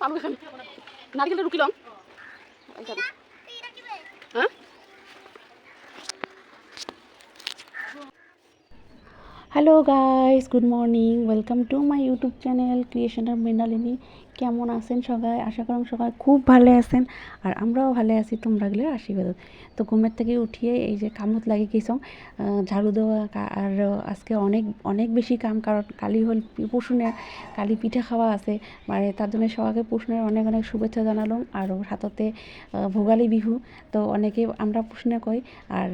আলু এখানে নারিকেলটা রুকিলাম হ্যাঁ। Hello guys, good morning, welcome to my YouTube channel creation of Mrinalini. কেমন আছেন সবাই? আশা করুন সবাই খুব ভালো আছেন, আর আমরাও ভালো আছি তোমরা গেলে আশীর্বাদ। তো ঘুমের থেকে উঠিয়ে এই যে কামত লাগিয়ে গেছিলাম, ঝাড়ু দেওয়া, আর আজকে অনেক অনেক বেশি কাম, কারণ কালি হল পশুনের কালি পিঠা খাওয়া আছে, মানে তার জন্য সবাইকে পশুনের অনেক অনেক শুভেচ্ছা জানালাম। আর হাততে ভোগালী বিহু, তো অনেকে আমরা পশুনে কই, আর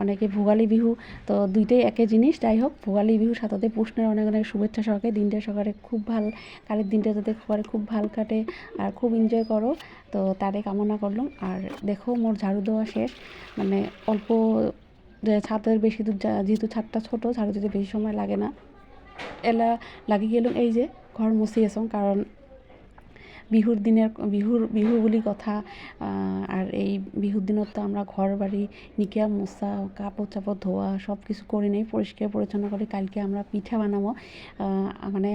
অনেকে ভোগালী বিহু, তো দুইটাই একই জিনিস। যাই হোক, ভোগালী বিহুর সাথে পুষ্ণের অনেক অনেক শুভেচ্ছা সহকারে দিনটা সকালে খুব ভাল, কালের দিনটা যাতে সকালে খুব ভাল কাটে আর খুব এনজয় করো, তো তারে কামনা করলাম। আর দেখো, মোর ঝাড়ু দেওয়া শেষ, মানে অল্প ছাদের বেশি দূর, যেহেতু ছাদটা ছোটো, ঝাড়ু দিতে বেশি সময় লাগে না, এলা লাগি গেলাম এই যে ঘর মুছি আছো, কারণ বিহুর দিনের বিহু বলি কথা। আর এই বিহুর দিনত তো আমরা ঘর বাড়ি নিকিয়া মোছা, কাপড় চাপড় ধোয়া সব কিছু করি নেই, পরিষ্কার পরিচ্ছন্ন করে কালকে আমরা পিঠা বানাবো। মানে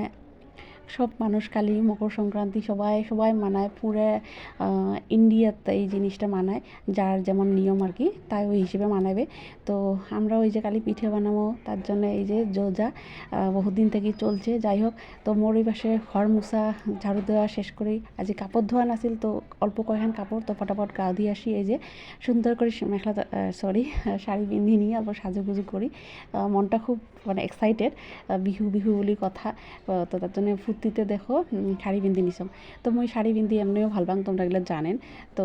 সব মানুষ কালী মকর সংক্রান্তি সবাই সবাই মানায়, পুরো ইন্ডিয়াতে এই জিনিসটা মানায়, যার যেমন নিয়ম আর কি, তাই ওই হিসেবে মানাবে। তো আমরা ওই যে কালী পিঠে বানাবো, তার জন্য এই যে যোজা বহুদিন থেকেই চলছে। যাই হোক, তো মোর ওই পাশে ঘর মুছা ঝাড়ু দেওয়া শেষ করেই আজ কাপড় ধোয়া নাছিল, তো অল্প কয়েকখান কাপড় তো ফটাফট গা দিয়ে আসি, এই যে সুন্দর করে মেখলা শাড়ি পিন্ধি নিয়ে অল্প সাজুগুজু করি। মনটা খুব মানে এক্সাইটেড, বিহু বিহু বলি কথা। তো তার জন্য ফুর্তিতে দেখো শাড়ি পিন্ধি নিছম। তো মই শাড়ি পিন্ধি এমনিও ভাল পাং, তোমরা এগুলো জানেন। তো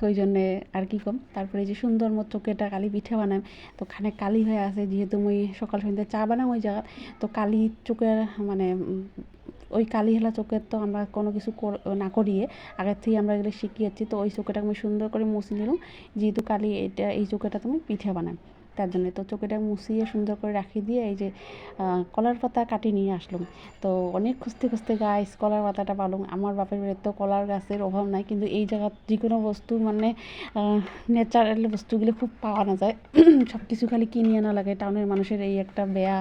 ওই জন্যে আর কি কম। তারপরে যে সুন্দর মতো চোখেটা কালি পিঠে বানাম, তো খানে কালি হয়ে আছে, যেহেতু মই সকাল সন্ধ্যে চা বানাম ওই জায়গাত, তো কালি চোখের মানে ওই কালি হেলা চোখের তো আমরা কোনো কিছু না করিয়ে আগের থেকে আমরা এগুলো শিখিয়েছি, তো ওই চোখেটা আমি সুন্দর করে মুছে নিলাম, যেহেতু কালি এটা এই চোখেটা তুমি পিঠে বানাম তার জন্যে। তো চোখেটা মুছিয়ে সুন্দর করে রাখি দিয়ে এই যে কলার পাতা কাটি নিয়ে আসলাম। তো অনেক খুঁজতে খুঁজতে গাছ কলার পাতাটা পালুম। আমার বাপের বাড়িতে তো কলার গাছের অভাব নাই, কিন্তু এই জায়গার যে কোনো বস্তু মানে ন্যাচারাল বস্তুগুলো খুব পাওয়া না যায় সব কিছু খালি কিনে আনা লাগে। টাউনের মানুষের এই একটা বেয়া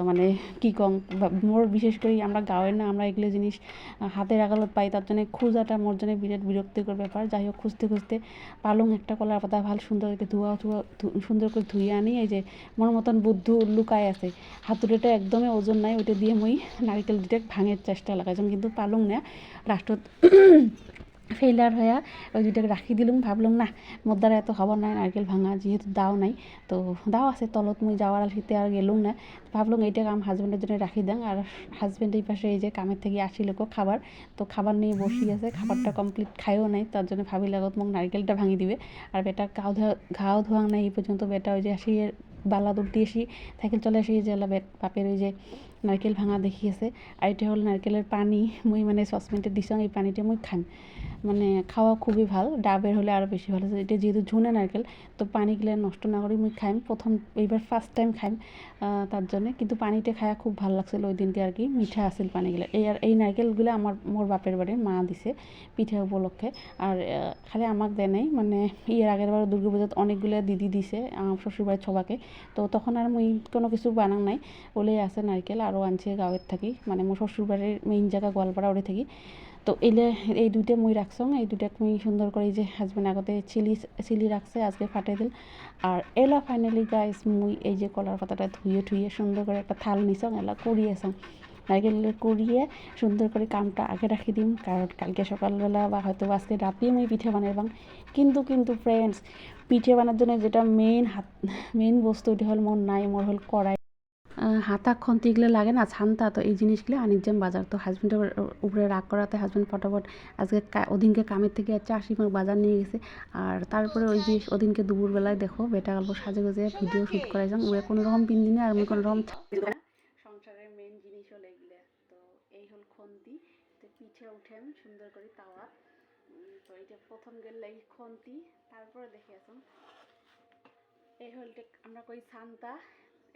মানে কী কম, মোর বিশেষ করে আমরা গাঁয়ের না, আমরা এগুলো জিনিস হাতের আগালত পাই, তার জন্য খোঁজাটা মোর জন্য বিরাট বিরক্তিকর ব্যাপার। যাই হোক, খুঁজতে খুঁজতে পালং একটা কলার পাতা ভাল সুন্দর করে সুন্দর করে ধুয়ে আনি। এই যে মোর মতন বুদ্ধু লুকায় আছে, হাতুড়িটা একদমই ওজন নাই, ওইটা দিয়ে মই নারিকেল দুটা ভাঙের চেষ্টা লাগাইছিলাম, কিন্তু পালং না, লাস্টত ফেইলার হয়ে ওই দুইটাকে রাখি দিলুম। ভাবলাম না, মোর দ্বারা এত খবর নাই নারকেল ভাঙা, যেহেতু দাও নাই, তো দাও আছে তলত, মুই যাওয়ার শীতে আর গেলুম না। ভাবলাম এইটা কাম হাজব্যান্ডের জন্য রাখি দেন। আর হাজব্যান্ড এই পাশে এই যে কামের থেকে আসিল খাবার, তো খাবার নিয়ে বসি আছে, খাবারটা কমপ্লিট খাইও নাই, তার জন্য ভাবি লাগত মোক নারকেলটা ভাঙি দিবে। আর বেটা ঘাও ধোয়া নাই এই পর্যন্ত, বেটা ওই যে আসি বালা দূর দিয়ে আসি সাইকেল চলে আসি, যে বাপের ওই যে নারকেল ভাঙা দেখিয়েছে। আর এটা হল নারকেলের পানি, মুই মানে সসপেনটা দিছাম, এই পানিটা মুই খাম, মানে খাওয়া খুবই ভাল, ডাবের হলে আরও বেশি ভালো। এটা যেহেতু ঝুনে নারকেল, তো পানিগুলো নষ্ট না করি মুই খাইম, প্রথম এইবার ফার্স্ট টাইম খাইম, তার জন্যে। কিন্তু পানিটা খাওয়া খুব ভালো লাগছিল ওই দিনকে আর কি, মিঠা আসিল পানিগুলো। এই নারকেলগুলো মোর বাপের বাড়ির মা দিছে পিঠা উপলক্ষে। আর খালি আমাকে দেয় নাই, মানে এর আগের বার দুর্গা পূজাত অনেকগুলো দিদি দিছে আমার শ্বশুরবাড়ির সবাকে, তো তখন আর মুই কোনো কিছু বানাং নাই, ওলেই আছে নারকেল, আরও আনছে গাঁয়ের থাকি, মানে মোর শ্বশুরবাড়ির মেইন জায়গা গোয়ালপাড়া ওরে থাকি। তো এই দুইটা মুই রাখছং, এই দুইটা মুই সুন্দর করে যে হাজব্যান্ড আগতে চিলি রাখছে, আজকে ফাটাই দিল। আর এলা ফাইনালি গাইস, মুই এই যে কলার পাতাটা ধুয়ে সুন্দর করে একটা থাল নিছং, এলা করিয়েছং, নারকেল করিয়ে সুন্দর করে কামটা আগে রাখি দিম, কারণ কালকে সকালবেলা বা হয়তো আজকে রাতেই মুই পিঠে বানাইবাং। কিন্তু ফ্রেন্ডস, পিঠে বানার জন্য যেটা মেইন বস্তু, এটা হল মোর নাই, মোর হল কড়াই, হাতা খন্তি এগুলো লাগে না, ছানতা, তো এই জিনিসগুলো আনির যাম বাজার। তো হাজব্যান্ডের উপরে রাগ করাতে হাজব্যান্ড ফটাফট আজকে ওদিনকে কামের থেকে আসি আমার বাজার নিয়ে গেছে। আর তারপরে ওই যে ওদিনকে দুপুরবেলায় দেখো বেটা গল্প সাজে গুজে ভিডিও শ্যুট করে যাম, ওরা কোনো রকম পিন্দি না, আর আমি কোনো রকম সংসারের মেন জিনিস হলো এগুলো। তো এই হল খন্তি, তো পিঠে উঠেন সুন্দর করে তাওয়া। তো এইটা প্রথম গেলে এই খন্তি, তারপরে দেখে আসুন এই হলটা আমরা কই ছান্তা,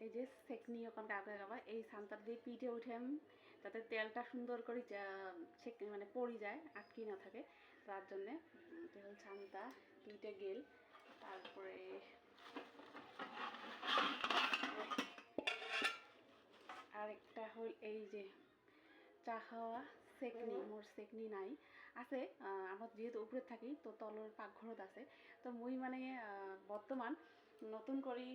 এই যে সেকনি ওখান কাগজে গাবা, এই ছান্তার দিয়ে পিঠে উঠেম, যাতে তেলটা সুন্দর করে মানে পড়ে যায়, আটকে না থাকে, তার জন্যে। এটা হল ছান্তা, দুইটা গেল। তারপরে আরেকটা হল এই যে চা খাওয়া সেকনি, মোর সেকনি নাই, আছে আমার যেহেতু উপরে থাকি তো তলের পাকঘরত আছে তো মুই মানে বর্তমান নতুন করে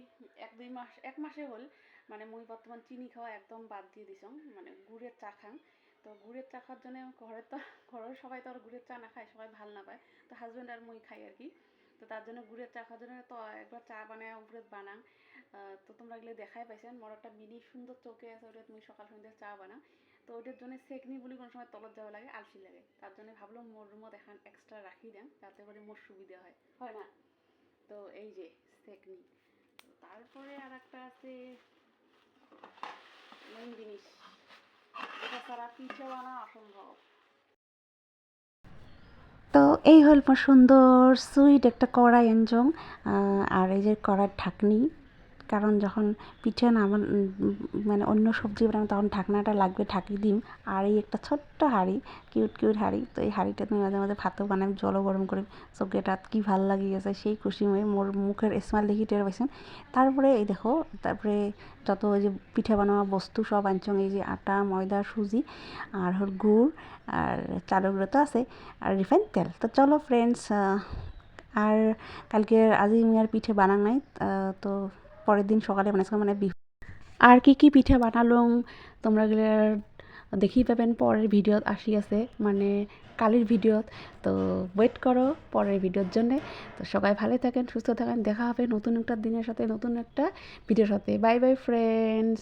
1-2 মাস 1 মাসে হল মানে মুই বর্তমান চিনি খাওয়া একদম বাদ দিয়ে দিছং মানে গুড়ের চা খাং তো গুড়ের চা খাওয়ার জন্য ঘরের সবাই তো আর গুড়ের চা না খায় সবাই ভাল না পায় তো হাজব্যান্ড আর মুই খাই আর কি তো তার জন্য গুড়ের চা খাওয়ার জন্য তো একবার চা বানায় উপরে বানাং তো তোমরা এগুলো দেখাই পাইছেন মোর একটা মিনি সুন্দর চৌকে আছে ওটা মুই সকাল সন্ধ্যা চা বানাং তো ওইটার জন্য সেকনি বলে কোনো সময় তলত যাওয়া লাগে আলসি লাগে তার জন্য ভাবলাম মোর রুমত এখন এক্সট্রা রাখি দেন যাতে করে মোর সুবিধা হয় হয় না তো এই যে সেকনি তারপরে আর একটা আছে মেন জিনিস এটা ছাড়া পিঠে বানা অসম্ভব তো এই হল মোর সুন্দর সুইট একটা কড়াই এনজং আর এই যে কড়ার ঢাকনি কারণ যখন পিঠে না আমার মানে অন্য সবজি বানাবো তখন ঢাকনাটা লাগবে ঢাকি দিম আর এই একটা ছোট্ট হাঁড়ি কিউট কিউট হাঁড়ি তো এই হাঁড়িটা তুমি মাঝে মাঝে ভাতও বানাই জলও গরম করে চোখেটাত কি ভাল লাগি গেছে সেই খুশি মই মোর মুখের স্মেল দেখি টের পাইছেন তারপরে এই দেখো তারপরে যত ওই যে পিঠা বানাওয়া বস্তু সব আনছং এই যে আটা ময়দা সুজি আর হল গুড় আর চালের গুঁড়ো তো আছে আর রিফাইন তেল তো চলো ফ্রেন্ডস আর কালকে আজি আমি আর পিঠে বানাং নাই তো পরের দিন সকালে বানাইছিলাম মানে বিহু আর কি পিঠা বানালুম তোমরা গেলে দেখি পাবেন পরের ভিডিওত আসি আছে মানে কালির ভিডিওত তো ওয়েট করো পরের ভিডিওর জন্যে তো সবাই ভালো থাকেন সুস্থ থাকেন দেখা হবে নতুন একটা দিনের সাথে নতুন একটা ভিডিওর সাথে বাই বাই ফ্রেন্ডস